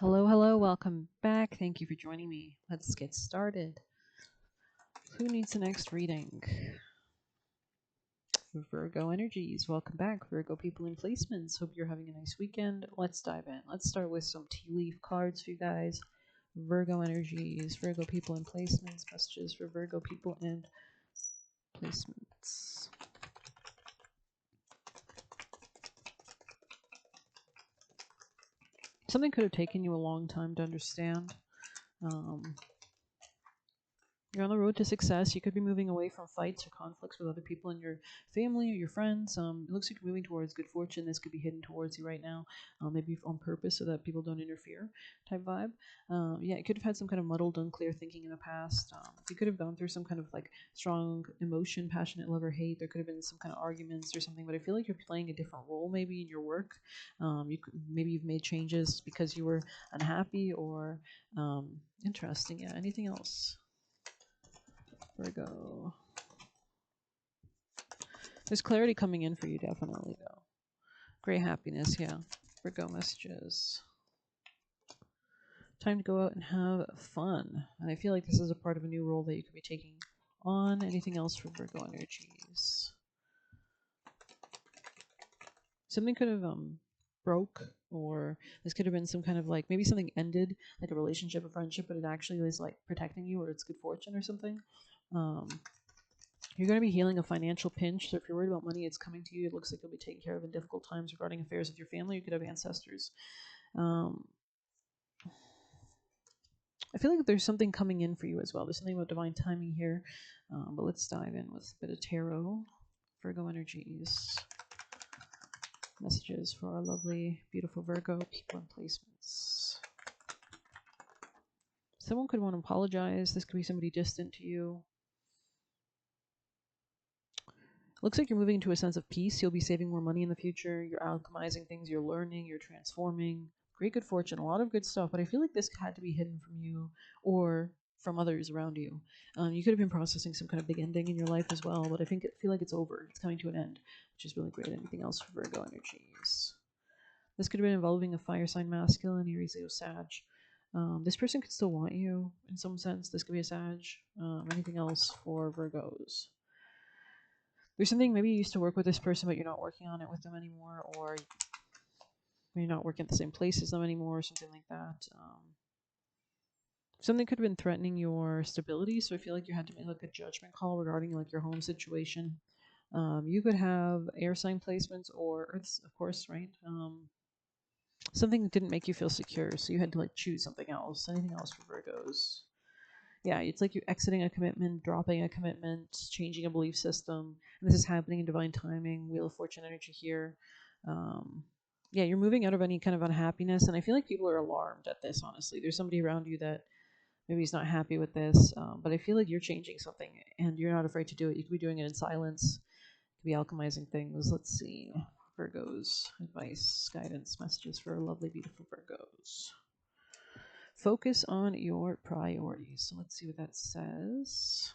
Hello, hello, welcome back. Thank you for joining me. Let's get started. Who needs the next reading? Virgo energies. Welcome back, Virgo people in placements. Hope you're having a nice weekend. Let's dive in. Let's start with some tea leaf cards for you guys. Virgo energies, Virgo people in placements, messages for Virgo people and placements. Something could have taken you a long time to understand. You're on the road to success. You could be moving away from fights or conflicts with other people in your family or your friends. It looks like you're moving towards good fortune. This could be hidden towards you right now, maybe on purpose so that people don't interfere type vibe. Yeah, you could have had some kind of muddled, unclear thinking in the past. You could have gone through some kind of like strong emotion, passionate love or hate. There could have been some kind of arguments or something, but I feel like you're playing a different role maybe in your work. Maybe you've made changes because you were unhappy or interesting. Yeah, anything else? Virgo. There's clarity coming in for you, definitely, though. Great happiness, yeah. Virgo messages. Time to go out and have fun. And I feel like this is a part of a new role that you could be taking on. Anything else for Virgo energies? Something could have broke, or this could have been some kind of like maybe something ended, like a relationship, a friendship, but it actually is like protecting you, or it's good fortune or something. You're going to be healing a financial pinch. So if you're worried about money, it's coming to you. It looks like you'll be taken care of in difficult times regarding affairs with your family. You could have ancestors. I feel like there's something coming in for you as well. There's something about divine timing here. But let's dive in with a bit of tarot. Virgo energies. Messages for our lovely, beautiful Virgo people and placements. Someone could want to apologize. This could be somebody distant to you. Looks like you're moving into a sense of peace. You'll be saving more money in the future. You're alchemizing things. You're learning. You're transforming. Great good fortune. A lot of good stuff. But I feel like this had to be hidden from you or from others around you. You could have been processing some kind of big ending in your life as well. But I feel like it's over. It's coming to an end, which is really great. Anything else for Virgo energies? This could have been involving a fire sign masculine, Aries, Leo, Sag. This person could still want you in some sense. This could be a Sag. Anything else for Virgos? There's something maybe you used to work with this person, but you're not working on it with them anymore, or you're not working at the same place as them anymore, or something like that. Something could have been threatening your stability, so I feel like you had to make like a judgment call regarding like your home situation. You could have air sign placements or Earths, of course, right? Something that didn't make you feel secure, so you had to like choose something else. Anything else for Virgos? Yeah, it's like you're exiting a commitment, dropping a commitment, changing a belief system. And this is happening in divine timing, Wheel of Fortune energy here. Yeah, you're moving out of any kind of unhappiness. And I feel like people are alarmed at this, honestly. There's somebody around you that maybe is not happy with this, but I feel like you're changing something and you're not afraid to do it. You could be doing it in silence, you could be alchemizing things. Let's see. Virgos, advice, guidance, messages for lovely, beautiful Virgos. Focus on your priorities. So let's see what that says.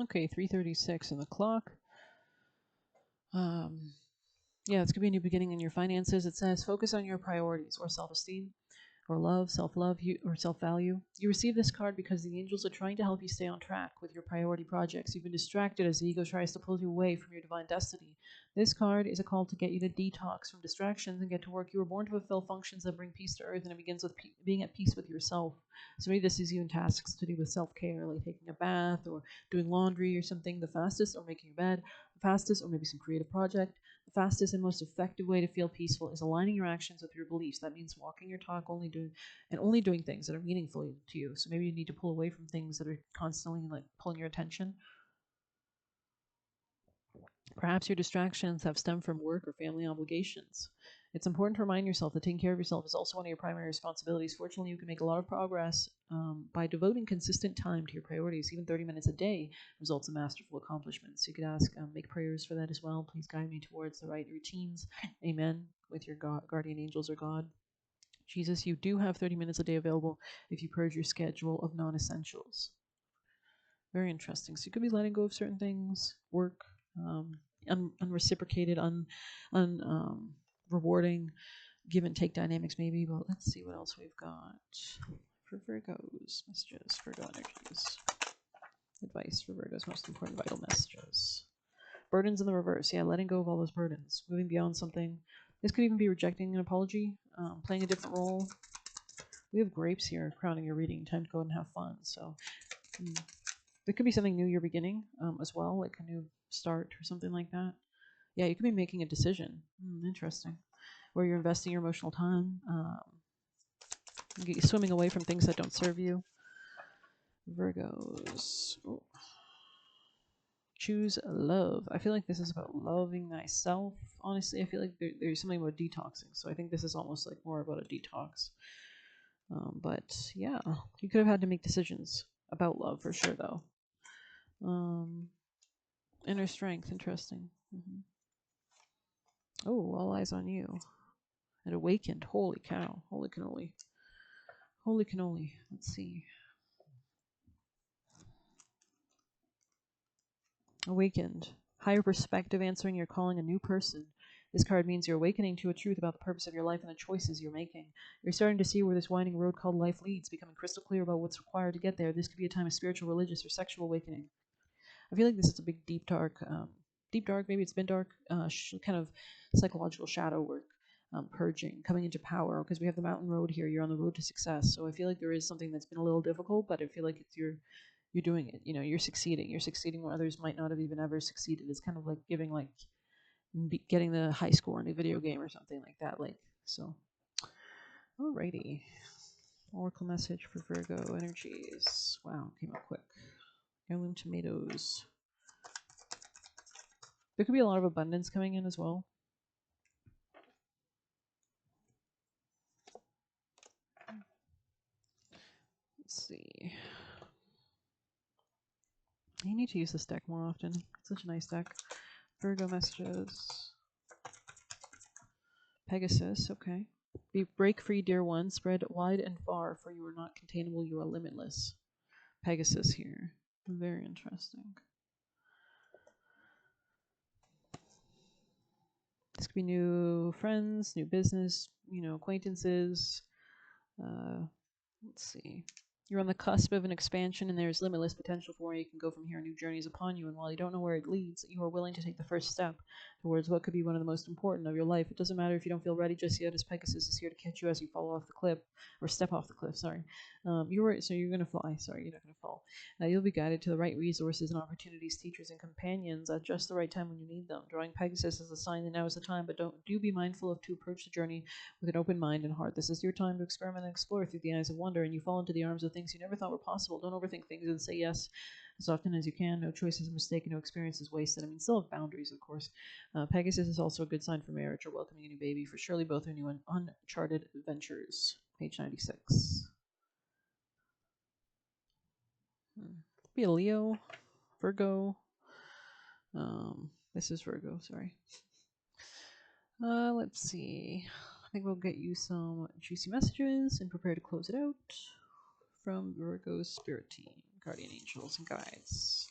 Okay, 3:36 on the clock. Yeah, it's gonna be a new beginning in your finances. It says focus on your priorities or self-esteem or love, self-love, or self-value. You receive this card because the angels are trying to help you stay on track with your priority projects. You've been distracted as the ego tries to pull you away from your divine destiny. This card is a call to get you to detox from distractions and get to work. You were born to fulfill functions that bring peace to earth, and it begins with being at peace with yourself. So maybe this is even tasks to do with self-care, like taking a bath or doing laundry or something, the fastest, or making your bed, the fastest, or maybe some creative project. The fastest and most effective way to feel peaceful is aligning your actions with your beliefs. That means walking your talk, only doing things that are meaningful to you. So maybe you need to pull away from things that are constantly like pulling your attention. Perhaps your distractions have stemmed from work or family obligations. It's important to remind yourself that taking care of yourself is also one of your primary responsibilities. Fortunately, you can make a lot of progress by devoting consistent time to your priorities. Even 30 minutes a day results in masterful accomplishments. You could ask, make prayers for that as well. Please guide me towards the right routines. Amen. With your guardian angels or God. Jesus, you do have 30 minutes a day available if you purge your schedule of non essentials. Very interesting. So you could be letting go of certain things, work, unreciprocated, rewarding, give and take dynamics maybe, but let's see what else we've got for Virgos. Messages, Virgo energies. Advice for Virgo's most important vital messages. Burdens in the reverse. Yeah, letting go of all those burdens. Moving beyond something. This could even be rejecting an apology, playing a different role. We have grapes here crowning your reading. Time to go and have fun. So there could be something new you're beginning as well, like a new start or something like that. Yeah, you could be making a decision. Interesting. Where you're investing your emotional time, swimming away from things that don't serve you. Virgos. Ooh. Choose love. I feel like this is about loving thyself. Honestly, I feel like there's something about detoxing. So I think this is almost like more about a detox. But yeah, you could have had to make decisions about love for sure, though. Inner strength, interesting. Oh, all eyes on you. It awakened. Holy cow. Holy cannoli. Holy cannoli. Let's see. Awakened. Higher perspective, answering your calling, a new person. This card means you're awakening to a truth about the purpose of your life and the choices you're making. You're starting to see where this winding road called life leads, becoming crystal clear about what's required to get there. This could be a time of spiritual, religious, or sexual awakening. I feel like this is a big, deep dark, maybe it's been dark, kind of psychological shadow work, purging, coming into power, because we have the mountain road here. You're on the road to success. So I feel like there is something that's been a little difficult, but I feel like it's you're doing it. You know, you're succeeding. You're succeeding where others might not have even ever succeeded. It's kind of like giving like getting the high score in a video game or something like that. Like so. Alrighty. Oracle message for Virgo energies. Wow, came out quick. Heirloom tomatoes. There could be a lot of abundance coming in as well. Let's see. You need to use this deck more often. It's such a nice deck. Virgo messages. Pegasus, okay. Break free, dear one. Spread wide and far, for you are not containable, you are limitless. Pegasus here. Very interesting. This could be new friends, new business, acquaintances. Let's see. You're on the cusp of an expansion, and there's limitless potential for where you can go from here. New journeys upon you, and while you don't know where it leads, you are willing to take the first step towards what could be one of the most important of your life. It doesn't matter if you don't feel ready just yet, as Pegasus is here to catch you as you fall off the cliff, or step off the cliff. Sorry, you're gonna fly. Sorry, you're not gonna fall. You'll be guided to the right resources and opportunities, teachers and companions at just the right time when you need them. Drawing Pegasus is a sign that now is the time, but do be mindful of to approach the journey with an open mind and heart. This is your time to experiment and explore through the eyes of wonder, and you fall into the arms of things you never thought were possible. Don't overthink things and say yes as often as you can. No choice is a mistake, and no experience is wasted. I mean, still have boundaries, of course. Pegasus is also a good sign for marriage or welcoming a new baby, for surely both are new and uncharted adventures. Page 96. Be a Leo, Virgo. This is Virgo, sorry. Let's see. I think we'll get you some juicy messages and prepare to close it out from Virgo's spirit team, guardian angels, and guides.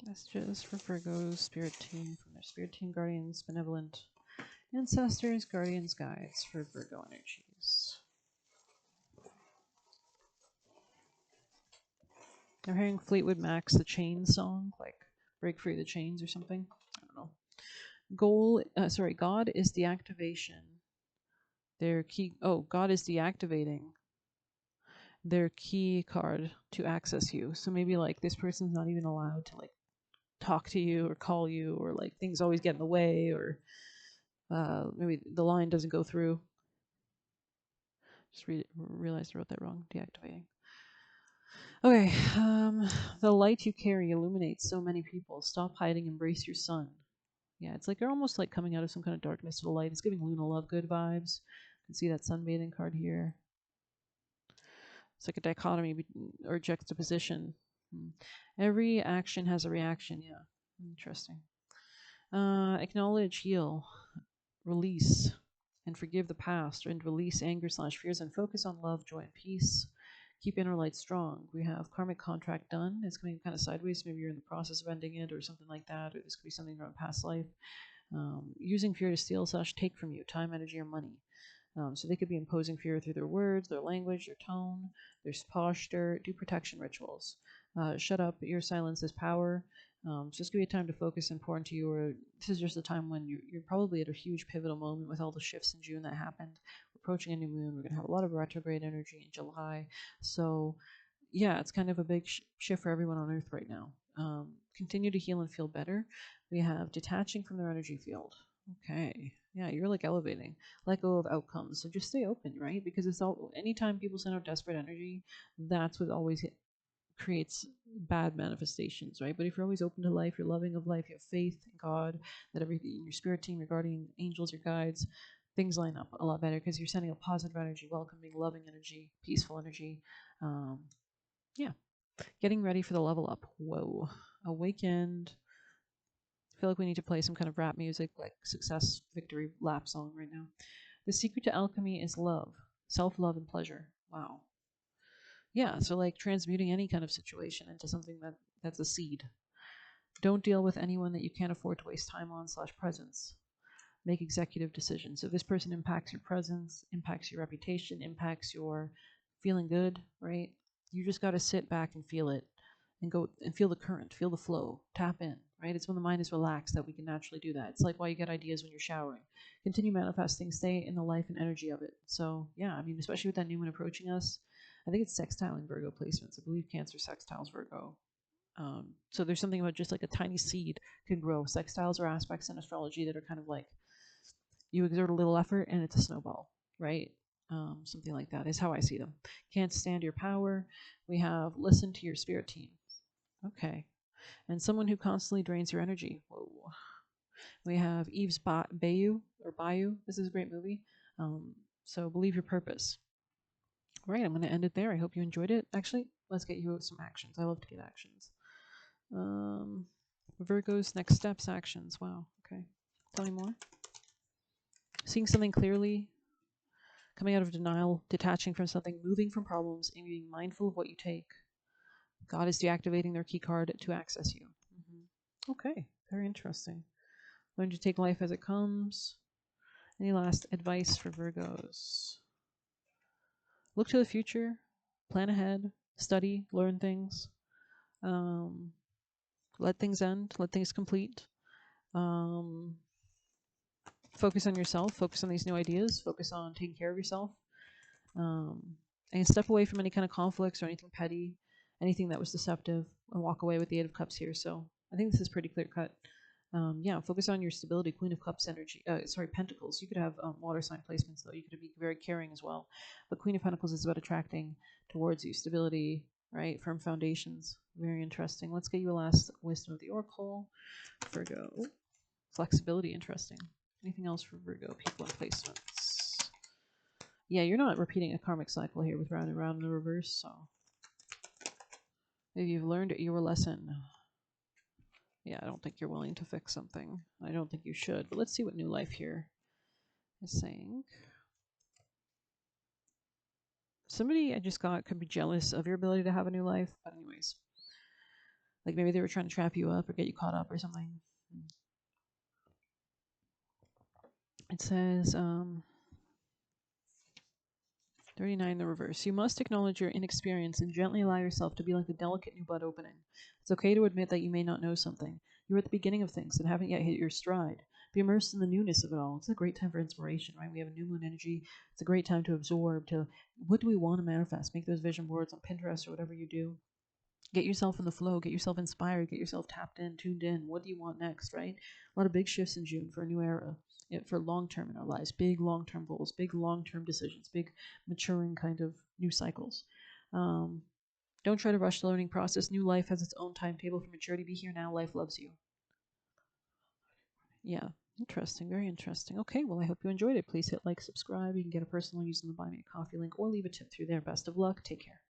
Messages for Virgo's spirit team from their spirit team, guardians, benevolent ancestors, guardians, guides for Virgo energies. I'm hearing Fleetwood Mac's The Chains song, like Break Free the Chains or something. I don't know. God is the activation. God is deactivating their key card to access you. So maybe like this person's not even allowed to like talk to you or call you, or like things always get in the way, or maybe the line doesn't go through. Just realized I wrote that wrong. Deactivating. Okay. The light you carry illuminates so many people. Stop hiding. Embrace your sun. Yeah, it's like you're almost like coming out of some kind of dark mystical light. It's giving Luna Love good vibes. You can see that sunbathing card here. It's like a dichotomy or juxtaposition. Every action has a reaction. Yeah, interesting. Acknowledge, heal, release. and forgive the past and release anger slash fears and focus on love, joy, and peace. Keep inner light strong. We have karmic contract done. It's coming kind of sideways. Maybe you're in the process of ending it or something like that, or this could be something from a past life. Using fear to steal slash take from you time, energy, or money. So they could be imposing fear through their words, their language, their tone, their posture. Do protection rituals. Shut up. Your silence is power. So this could be a time to focus and pour into you. Or this is just a time when you're probably at a huge pivotal moment with all the shifts in June that happened. We're approaching a new moon. We're going to have a lot of retrograde energy in July. So yeah, it's kind of a big shift for everyone on Earth right now. Continue to heal and feel better. We have detaching from their energy field. Okay. Yeah, you're like elevating. Let go of outcomes. So just stay open, right? Because it's all anytime people send out desperate energy, that's what always creates bad manifestations, right? But if you're always open to life, you're loving of life, you have faith in God, that everything, your spirit team, your guardian angels, your guides, things line up a lot better because you're sending a positive energy, welcoming, loving energy, peaceful energy. Um, yeah, getting ready for the level up. Whoa, awakened. I feel like we need to play some kind of rap music, like success, victory, lap song right now. The secret to alchemy is love, self love, and pleasure. Wow. Yeah, so like transmuting any kind of situation into something that's a seed. Don't deal with anyone that you can't afford to waste time on slash presence. Make executive decisions. So this person impacts your presence, impacts your reputation, impacts your feeling good, right? You just got to sit back and feel it and go and feel the current, feel the flow, tap in, right? It's when the mind is relaxed that we can naturally do that. It's like why you get ideas when you're showering. Continue manifesting, stay in the life and energy of it. So yeah, I mean, especially with that new one approaching us, I think it's sextiling Virgo placements. I believe Cancer sextiles Virgo. So there's something about just like a tiny seed can grow. Sextiles are aspects in astrology that are kind of like you exert a little effort and it's a snowball, right? Something like that is how I see them. Can't stand your power. We have listen to your spirit team. Okay. And someone who constantly drains your energy. Whoa. We have Eve's Bayou or Bayou. This is a great movie. So believe your purpose. All right, I'm going to end it there. I hope you enjoyed it. Actually, let's get you some actions. I love to get actions. Virgo's next steps actions. Wow. Okay. Tell me more. Seeing something clearly, coming out of denial, detaching from something, moving from problems, and being mindful of what you take. God is deactivating their key card to access you. Okay, very interesting. Learn to take life as it comes. Any last advice for Virgos? Look to the future, plan ahead, study, learn things, let things end, let things complete. Focus on yourself, focus on these new ideas, focus on taking care of yourself. And step away from any kind of conflicts or anything petty, anything that was deceptive, and walk away with the Eight of Cups here. So I think this is pretty clear cut. Yeah, focus on your stability. Queen of Cups energy. Pentacles. You could have water sign placements though. You could be very caring as well. But Queen of Pentacles is about attracting towards you stability, right? Firm foundations. Very interesting. Let's get you a last wisdom of the Oracle. Virgo. Ooh, flexibility. Interesting. Anything else for Virgo people and placements? Yeah, you're not repeating a karmic cycle here with round and round in the reverse. So maybe you've learned your lesson. Yeah, I don't think you're willing to fix something. I don't think you should. But let's see what New Life here is saying. Somebody I just got could be jealous of your ability to have a new life. But anyways, like maybe they were trying to trap you up or get you caught up or something. It says 39 in the reverse. You must acknowledge your inexperience and gently allow yourself to be like a delicate new bud opening. It's okay to admit that you may not know something. You're at the beginning of things and haven't yet hit your stride. Be immersed in the newness of it all. It's a great time for inspiration, right? We have a new moon energy. It's a great time to absorb, to what do we want to manifest? Make those vision boards on Pinterest or whatever you do. Get yourself in the flow, get yourself inspired, get yourself tapped in, tuned in. What do you want next, right? A lot of big shifts in June for a new era, for long term in our lives, big long term goals, big long term decisions, big maturing kind of new cycles. Don't try to rush the learning process. New life has its own timetable for maturity. Be here now. Life loves you. Yeah, interesting. Very interesting. Okay, well, I hope you enjoyed it. Please hit like, subscribe. You can get a personal using the Buy Me a Coffee link or leave a tip through there. Best of luck. Take care.